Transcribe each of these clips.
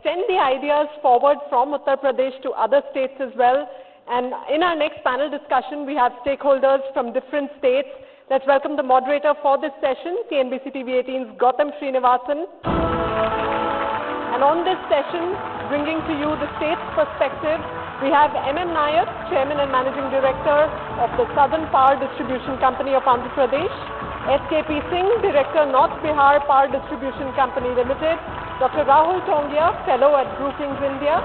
extend the ideas forward from Uttar Pradesh to other states as well. And in our next panel discussion, we have stakeholders from different states. Let's welcome the moderator for this session, CNBC TV 18's Gautam Srinivasan. And on this session, bringing to you the state's perspective, we have M.M. Nayak, Chairman and Managing Director of the Southern Power Distribution Company of Andhra Pradesh, S.K.P. Singh, Director, North Bihar Power Distribution Company Limited, Dr. Rahul Tongia, Fellow at Brookings, India,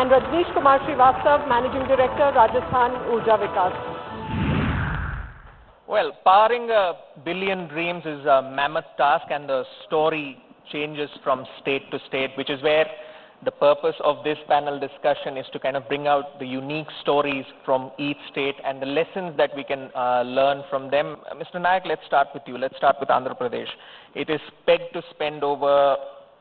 and Rajneesh Kumar Srivastav, Managing Director, Rajasthan Urja Vikas. Well, powering a billion dreams is a mammoth task, and the story changes from state to state, which is where the purpose of this panel discussion is to kind of bring out the unique stories from each state and the lessons that we can learn from them. Mr. Nayak, let's start with you. Let's start with Andhra Pradesh. It is pegged to spend over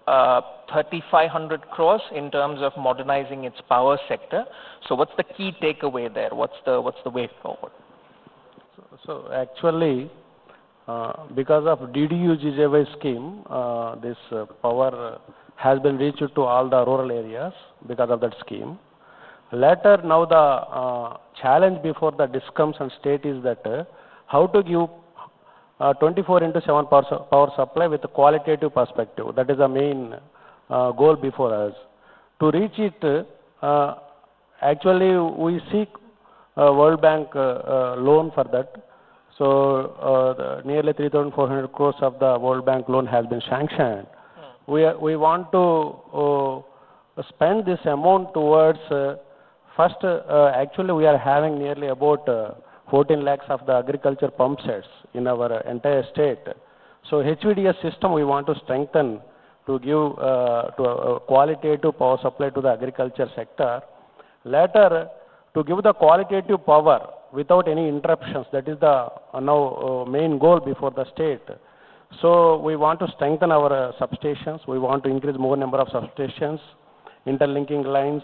3,500 crores in terms of modernizing its power sector. So what's the key takeaway there? What's the way forward? So actually, because of UDAY scheme, this power has been reached to all the rural areas because of that scheme. Later, now the challenge before the DISCOMs and state is that how to give 24/7 power supply with a qualitative perspective. That is the main goal before us. To reach it, actually we seek World Bank loan for that. So nearly 3,400 crores of the World Bank loan has been sanctioned. We want to spend this amount towards first. Actually, we are having nearly about 14 lakhs of the agriculture pump sets in our entire state. So HVDS system we want to strengthen to give a qualitative power supply to the agriculture sector. Later, to give the qualitative power without any interruptions. That is the now main goal before the state. So we want to strengthen our substations. We want to increase more number of substations, interlinking lines,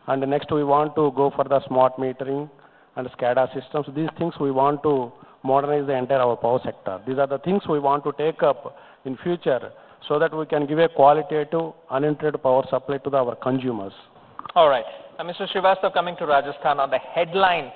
and next we want to go for the smart metering and SCADA systems. These things we want to modernize the entire our power sector. These are the things we want to take up in future so that we can give a qualitative, uninterrupted power supply to our consumers. All right. Mr. Srivastav, coming to Rajasthan, now the headline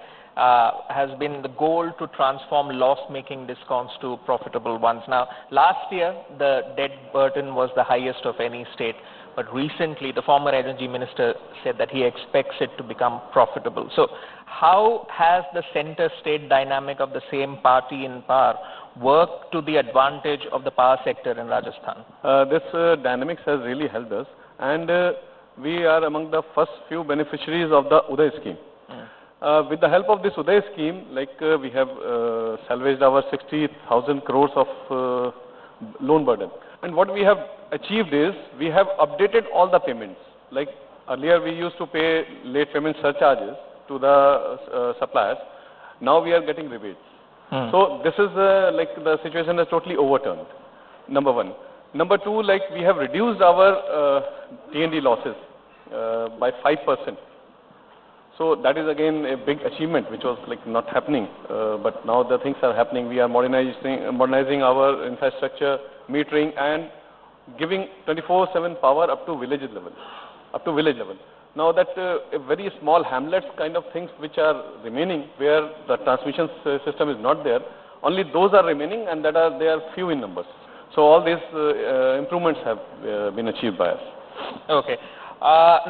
has been the goal to transform loss-making DISCOMs to profitable ones. Now, last year, the debt burden was the highest of any state, but recently, the former energy minister said that he expects it to become profitable. So, how has the center-state dynamic of the same party in power worked to the advantage of the power sector in Rajasthan? This dynamics has really helped us, and we are among the first few beneficiaries of the UDAY scheme. With the help of this UDAY scheme, we have salvaged our 60,000 crores of loan burden. And what we have achieved is, we have updated all the payments. Like earlier we used to pay late payment surcharges to the suppliers. Now we are getting rebates. So this is the situation is totally overturned, number one. Number two, we have reduced our T&D losses by 5%. So that is again a big achievement, which was not happening, but now the things are happening. We are modernizing our infrastructure, metering, and giving 24/7 power up to village level. Now that very small hamlets kind of things which are remaining, where the transmission system is not there, only those are remaining, and they are few in numbers. So all these improvements have been achieved by us. Okay.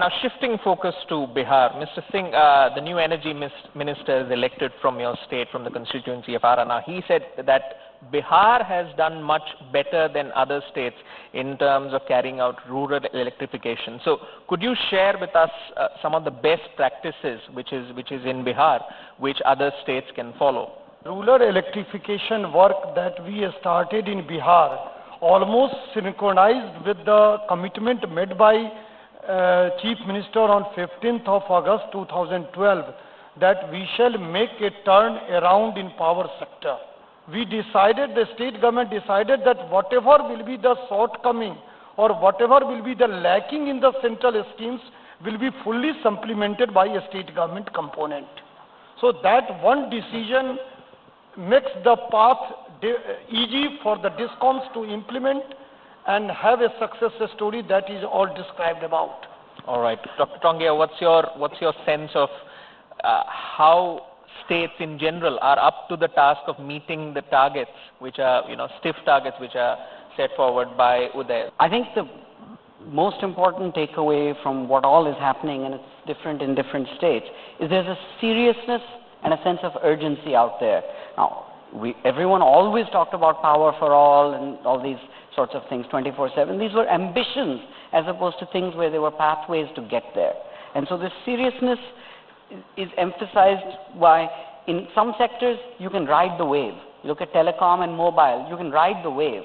Now, shifting focus to Bihar, Mr. Singh, the new energy minister is elected from your state, from the constituency of Ara. Now, he said that Bihar has done much better than other states in terms of carrying out rural electrification. So, could you share with us some of the best practices which is in Bihar, which other states can follow? Rural electrification work that we started in Bihar almost synchronized with the commitment made by Chief Minister on 15th of August 2012 that we shall make a turn around in power sector. We decided, the state government decided that whatever will be the shortcoming or whatever will be the lacking in the central schemes will be fully supplemented by a state government component. So that one decision makes the path easy for the DISCOMs to implement and have a success story that is all described about. All right. Dr. Tongia, what's your sense of how states in general are up to the task of meeting the targets, which are, stiff targets which are set forward by UDAY? I think the most important takeaway from what all is happening, and it's different in different states, is there's a seriousness and a sense of urgency out there. Now, everyone always talked about power for all and all these sorts of things 24/7. These were ambitions as opposed to things where there were pathways to get there. And so this seriousness is emphasized by, in some sectors, you can ride the wave. You look at telecom and mobile, you can ride the wave.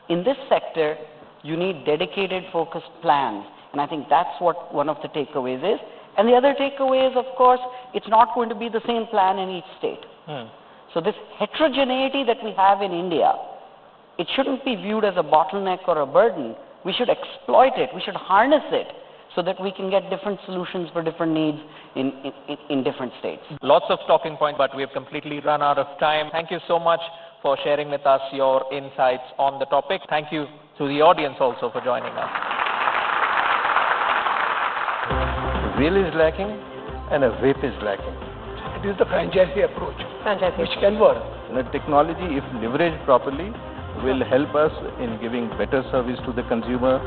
In this sector, you need dedicated, focused plans. And I think that's what one of the takeaways is. And the other takeaway is, of course, it's not going to be the same plan in each state. So this heterogeneity that we have in India, it shouldn't be viewed as a bottleneck or a burden. We should exploit it. We should harness it so that we can get different solutions for different needs in different states. Lots of talking points, but we have completely run out of time. Thank you so much for sharing with us your insights on the topic. Thank you to the audience also for joining us. Will is lacking and a whip is lacking. It is the franchisee approach, which can work. The technology, if leveraged properly, will help us in giving better service to the consumer.